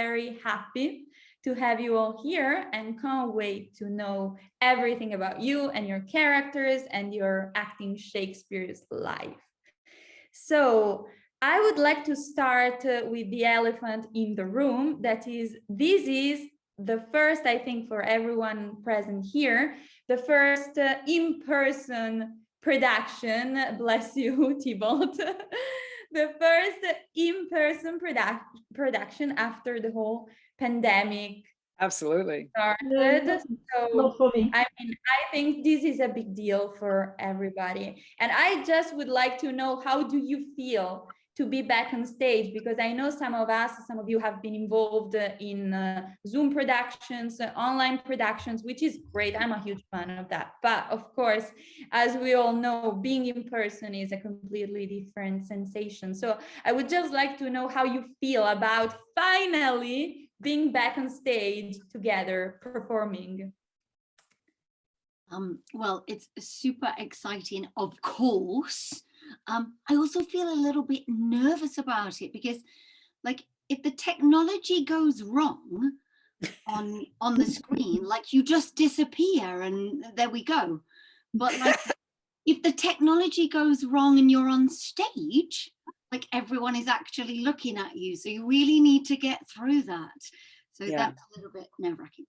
very happy to have you all here and can't wait to know everything about you and your characters and your acting Shakespeare's life. So I would like to start with the elephant in the room. That is, this is the first, I think, for everyone present here, the first in-person production, bless you, Thibault, the first in-person production after the whole pandemic. Absolutely. Started. So not for me. I mean, I think this is a big deal for everybody. And I just would like to know, how do you feel to be back on stage? Because I know some of you have been involved in Zoom productions, online productions, which is great. I'm a huge fan of that. But of course, as we all know, being in person is a completely different sensation. So I would just like to know how you feel about finally being back on stage together performing. Well, it's super exciting, of course. I also feel a little bit nervous about it because, like, if the technology goes wrong on the screen, like, you just disappear and there we go. But like, if the technology goes wrong and you're on stage, like, everyone is actually looking at you, so you really need to get through that. So that's a little bit nerve-wracking.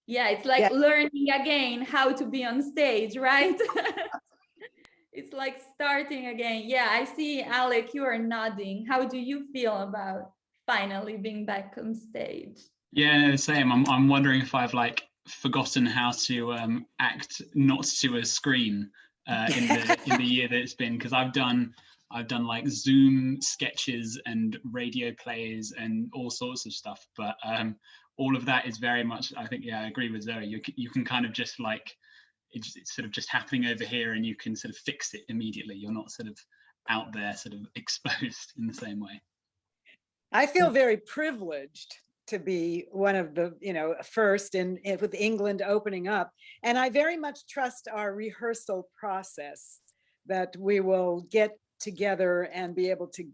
Yeah, it's like learning again how to be on stage, right? It's like starting again. Yeah, I see, Alec, you are nodding. How do you feel about finally being back on stage? Yeah, same. I'm wondering if I've like forgotten how to act not to a screen in the year that it's been, because I've done like Zoom sketches and radio plays and all sorts of stuff, but all of that is very much, I think, I agree with Zoe. You can kind of just like, it's sort of just happening over here and you can sort of fix it immediately. You're not sort of out there sort of exposed in the same way. I feel very privileged to be one of the, first in with England opening up. And I very much trust our rehearsal process, that we will get together and be able to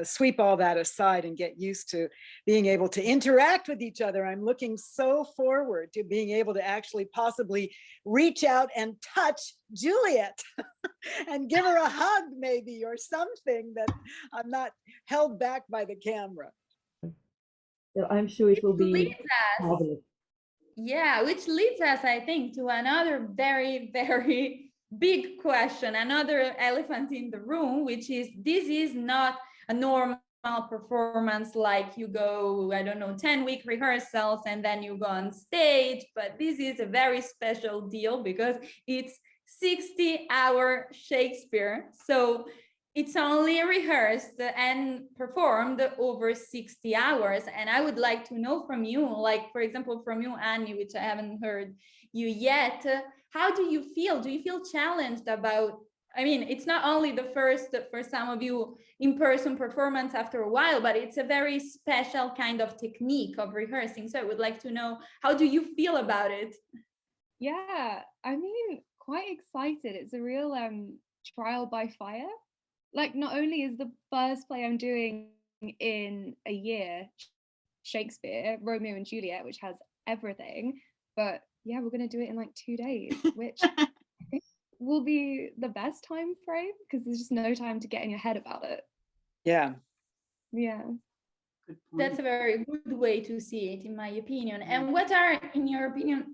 sweep all that aside and get used to being able to interact with each other. I'm looking so forward to being able to actually possibly reach out and touch Juliet and give her a hug maybe, or something, that I'm not held back by the camera. So I'm sure it will be marvelous. Yeah, which leads us, I think, to another very, very big question, another elephant in the room, which is, this is not a normal performance, like you go, I don't know, 10-week rehearsals and then you go on stage, but this is a very special deal because it's 60-hour Shakespeare. So it's only rehearsed and performed over 60 hours. And I would like to know from you, like, for example, from you, Annie, which I haven't heard you yet, how do you feel? Do you feel challenged about, I mean, it's not only the first for some of you in-person performance after a while, but it's a very special kind of technique of rehearsing. So I would like to know, how do you feel about it? Yeah, I mean, quite excited. It's a real trial by fire. Like, not only is the first play I'm doing in a year Shakespeare, Romeo and Juliet, which has everything, but yeah, we're going to do it in like 2 days, which I think will be the best time frame because there's just no time to get in your head about it. Yeah. Yeah. That's a very good way to see it, in my opinion. And what are, in your opinion,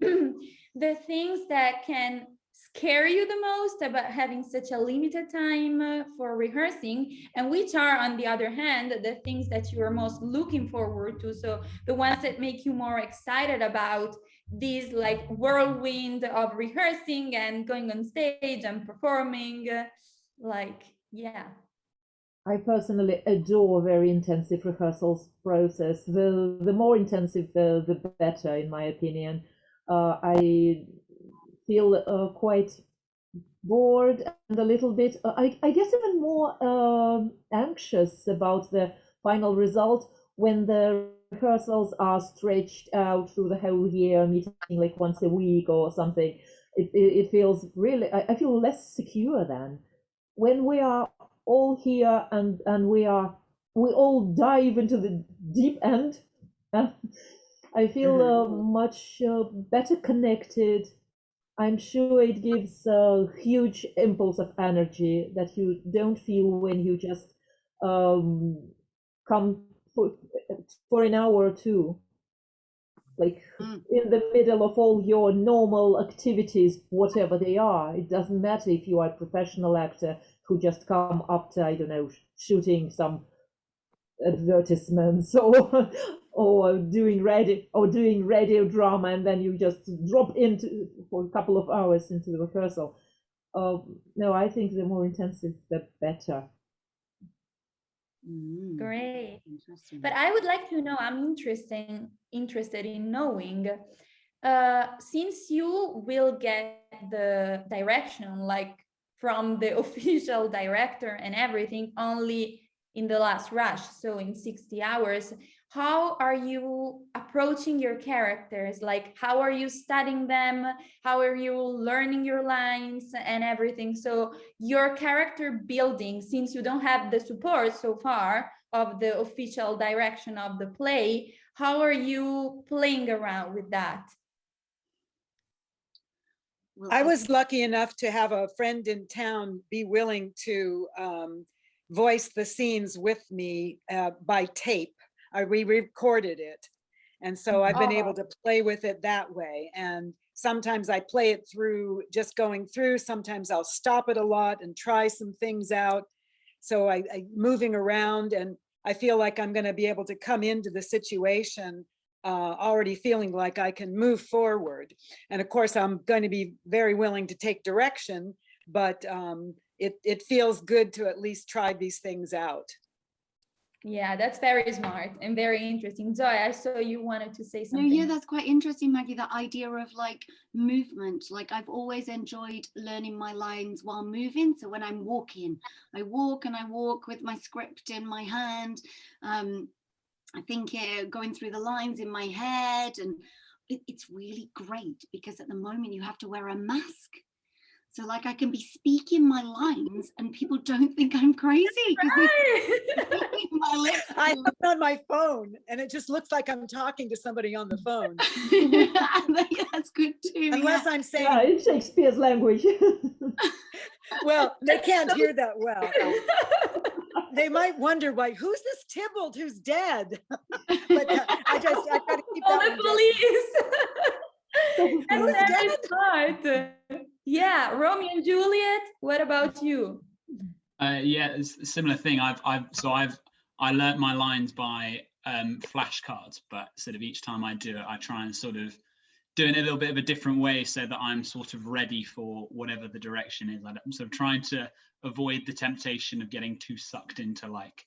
the things that can scare you the most about having such a limited time for rehearsing, and which are, on the other hand, the things that you are most looking forward to? So the ones that make you more excited about this like whirlwind of rehearsing and going on stage and performing, I personally adore very intensive rehearsals process. The more intensive, the better, in my opinion. I feel quite bored and a little bit, I guess, even more anxious about the final result when the rehearsals are stretched out through the whole year, meeting like once a week or something. It feels really, I feel less secure then. When we are all here and we are we all dive into the deep end. I feel much better connected. I'm sure it gives a huge impulse of energy that you don't feel when you just come for an hour or two, like in the middle of all your normal activities, whatever they are. It doesn't matter if you are a professional actor who just come after, I don't know, shooting some advertisements or doing radio drama, and then you just drop into for a couple of hours into the rehearsal. No, I think the more intensive the better. Great. Interesting. But I would like to know, I'm interested in knowing, since you will get the direction like from the official director and everything only in the last rush, so in 60 hours, how are you approaching your characters? Like, how are you studying them? How are you learning your lines and everything? So your character building, since you don't have the support so far of the official direction of the play, how are you playing around with that? Well, I was lucky enough to have a friend in town be willing to voice the scenes with me by tape. We recorded it. And so I've been able to play with it that way. And sometimes I play it through just going through. Sometimes I'll stop it a lot and try some things out. So I moving around, and I feel like I'm going to be able to come into the situation already feeling like I can move forward. And of course, I'm going to be very willing to take direction, but it feels good to at least try these things out. Yeah, that's very smart and very interesting. Zoe, I saw you wanted to say something. No, yeah, that's quite interesting, Maggie, the idea of like movement. Like I've always enjoyed learning my lines while moving. So when I'm walking, I walk and I walk with my script in my hand. I think going through the lines in my head, and it's really great because at the moment you have to wear a mask. So like I can be speaking my lines and people don't think I'm crazy because my lips. I have it on my phone and it just looks like I'm talking to somebody on the phone. That's good too. Unless I'm saying, Yeah, in Shakespeare's language. well, they can't hear that well. They might wonder, why, who's this Tybalt who's dead? But I gotta keep All that the one police. That's very smart. Yeah, Romeo and Juliet. What about you? Yeah, it's a similar thing. I learnt my lines by flashcards, but sort of each time I do it, I try and sort of do it in a little bit of a different way so that I'm sort of ready for whatever the direction is. I'm sort of trying to avoid the temptation of getting too sucked into like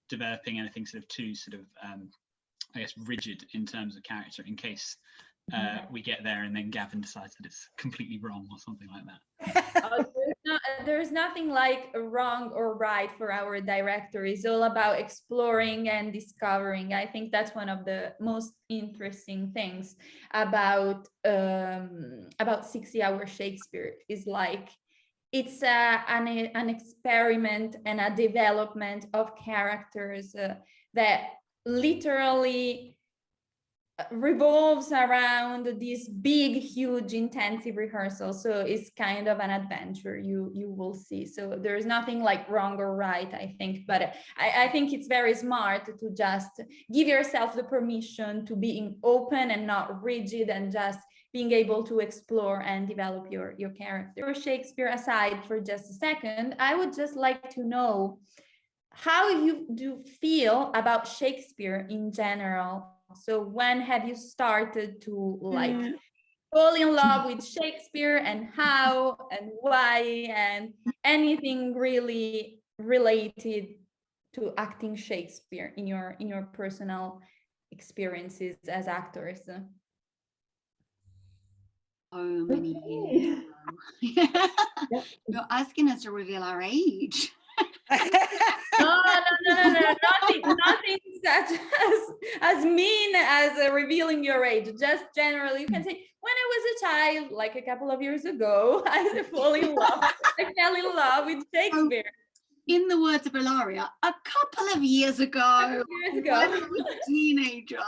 developing anything sort of too sort of I guess rigid in terms of character, in case we get there and then Gavin decides that it's completely wrong or something like that. There's nothing like wrong or right for our director. It's all about exploring and discovering. I think that's one of the most interesting things about 60-hour Shakespeare is like it's an experiment and a development of characters that literally revolves around this big, huge, intensive rehearsal. So it's kind of an adventure, you will see. So there's nothing like wrong or right, I think. But I think it's very smart to just give yourself the permission to being open and not rigid, and just being able to explore and develop your character. Shakespeare aside for just a second, I would just like to know how you do feel about Shakespeare in general. So when have you started to like fall in love with Shakespeare, and how and why, and anything really related to acting Shakespeare in your personal experiences as actors? Oh, many years ago. You're asking us to reveal our age. No, nothing such as mean as revealing your age. Just generally, you can say, when I was a child, like a couple of years ago, I fell in love with Shakespeare. in the words of Ilaria, a couple of years ago, when I was a teenager.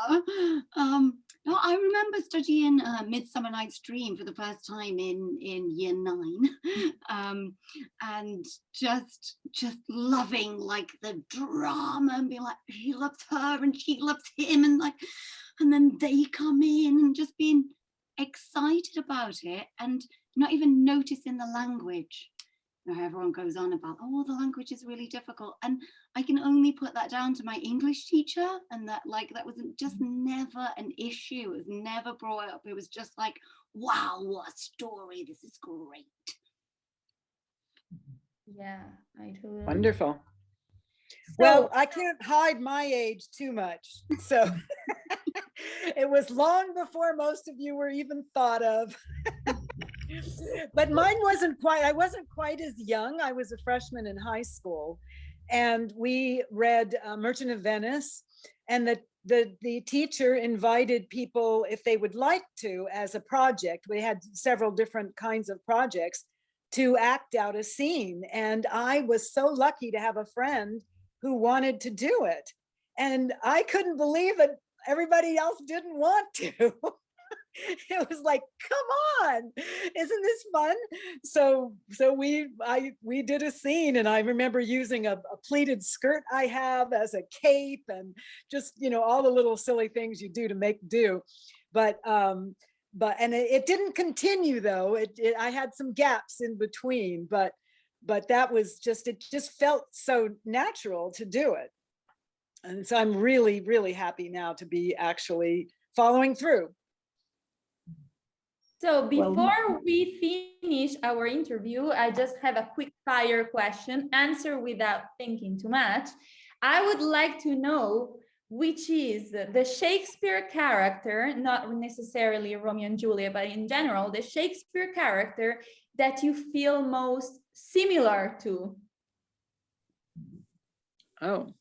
No, I remember studying Midsummer Night's Dream for the first time in year 9, and just loving like the drama and being like, he loves her and she loves him, and then they come in and just being excited about it and not even noticing the language. You know, everyone goes on about, oh, the language is really difficult, and I can only put that down to my English teacher, and that was just never an issue. It was never brought up. It was just like, wow, what a story, this is great. Yeah, I totally. Wonderful. Well, I can't hide my age too much, so it was long before most of you were even thought of. But mine I wasn't quite as young. I was a freshman in high school, and we read Merchant of Venice, and the teacher invited people, if they would like to, as a project. We had several different kinds of projects to act out a scene. And I was so lucky to have a friend who wanted to do it. And I couldn't believe that everybody else didn't want to. It was like, come on, isn't this fun? So we did a scene, and I remember using a pleated skirt I have as a cape, and just, you know, all the little silly things you do to make do. But it didn't continue though. I had some gaps in between, but that was just, it just felt so natural to do it. And so I'm really, really happy now to be actually following through. So before we finish our interview, I just have a quick fire question, answer without thinking too much. I would like to know which is the Shakespeare character, not necessarily Romeo and Juliet, but in general, the Shakespeare character that you feel most similar to. Oh,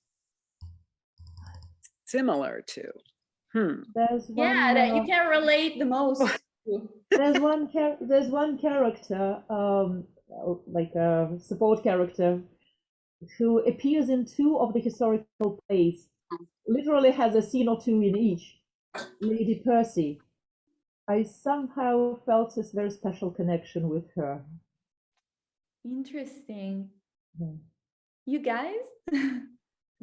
similar to. There's one, yeah, that you can relate the most to. There's one character, like a support character, who appears in 2 of the historical plays. Literally has a scene or 2 in each. Lady Percy. I somehow felt this very special connection with her. Interesting. Yeah. You guys?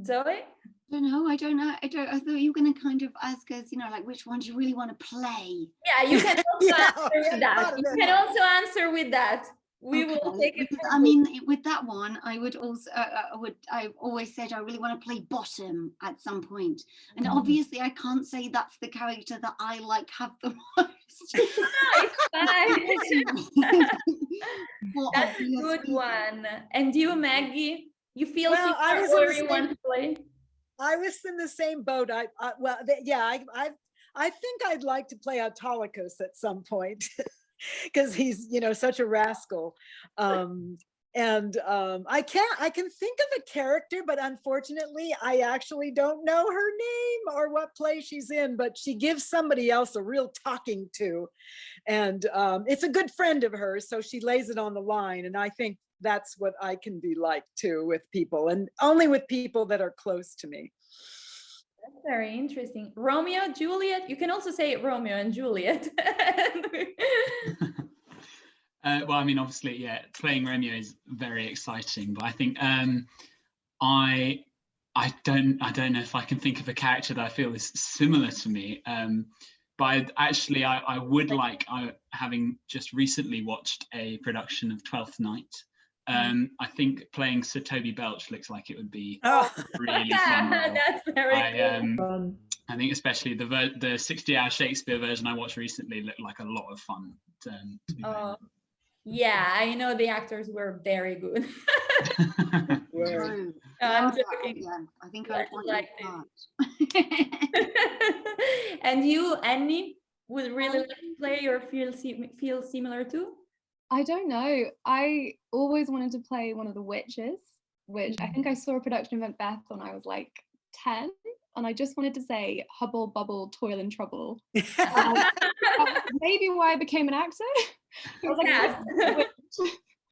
Zoe? I don't know. I thought you were going to kind of ask us, you know, like which one do you really want to play? Yeah, you can also answer with that. You can also answer with that. We will take it. Because, I mean, with that one, I would also, I've always said I really want to play Bottom at some point. And obviously I can't say that's the character that I like have the most. It's fine. That's a good one. And you, Maggie? You feel similar you want to play? I was in the same boat. I think I'd like to play Autolycus at some point, because he's, you know, such a rascal. I can think of a character, but unfortunately I actually don't know her name or what play she's in, but she gives somebody else a real talking to, and it's a good friend of hers, so she lays it on the line, and I think that's what I can be like too, with people, and only with people that are close to me. That's very interesting. Romeo, Juliet. You can also say Romeo and Juliet. Well, I mean, obviously, yeah, playing Romeo is very exciting, but I think I don't know if I can think of a character that I feel is similar to me. But I would like, having just recently watched a production of Twelfth Night. I think playing Sir Toby Belch looks like it would be really fun. That's very cool. I think especially the 60-hour Shakespeare version I watched recently looked like a lot of fun. To be yeah, I know the actors were very good. I'm joking. Yeah, I think I would like that. And you, Annie, would really like to play or feel similar to? I don't know. I always wanted to play one of the witches, which I think I saw a production of Macbeth when I was like 10, and I just wanted to say hubble, bubble, toil and trouble. Maybe why I became an actor. I was like,